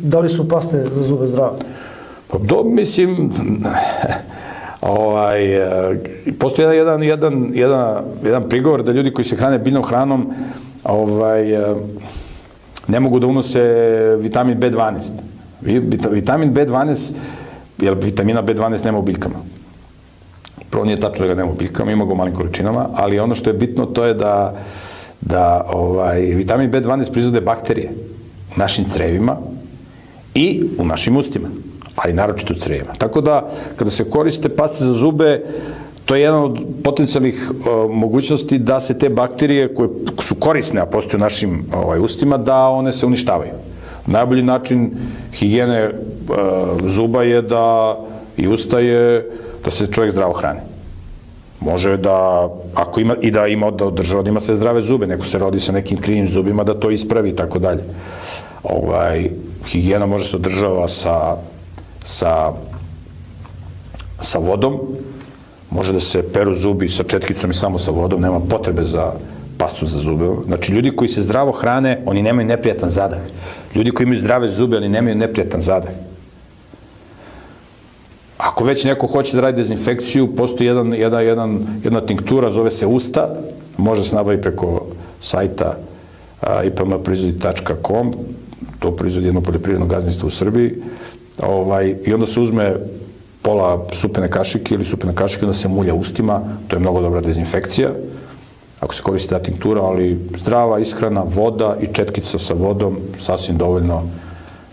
Da li su paste za zube zdrave? Pa mislim, postoji jedan prigovor da ljudi koji se hrane biljnom hranom ne mogu da unose vitamin B12. Vitamin B12, jer vitamina B12 nema u biljkama. Prvo nije tačno da ga nema u biljkama, ima ga u malim količinama, ali ono što je bitno to je da vitamin B12 proizvode bakterije u našim crevima i u našim ustima, ali naročito u crevima. Tako da, kada se koriste paste za zube, to je jedna od potencijalnih mogućnosti da se te bakterije koje su korisne, a postoje u našim ustima, da one se uništavaju. Najbolji način higijene zuba je da i usta je da se čovjek zdravo hrani. Može da, ako ima, i da ima da održava, da ima sve zdrave zube, neko se rodi sa nekim krivim zubima, da to ispravi i tako dalje. Higijena može se održava sa vodom, može da se peru zubi sa četkicom i samo sa vodom, nema potrebe za pastu za zube. Znači, ljudi koji se zdravo hrane, oni nemaju neprijatan zadah. Ljudi koji imaju zdrave zube, oni nemaju neprijatan zadah. Ako već neko hoće da radi dezinfekciju, postoji jedna tinktura, zove se Usta, može se nabaviti preko sajta ipmproizvodi.com, to proizvodi jedno poljoprivredno gazdinstvo u Srbiji, i onda se uzme pola supene kašike ili supene kašike, onda se mulja ustima, to je mnogo dobra dezinfekcija, ako se koristi ta tinktura, ali zdrava ishrana, voda i četkica sa vodom, sasvim dovoljno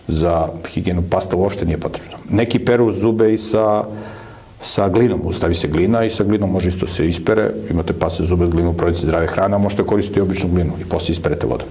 za higijenu. Pasta uopšte nije potrebna. Neki peru zube i sa glinom, ustavi se glina i sa glinom može isto se ispere, imate paste zube od glinu, provodite zdrave hrane, a možete koristiti običnu glinu i posle isperete vodom.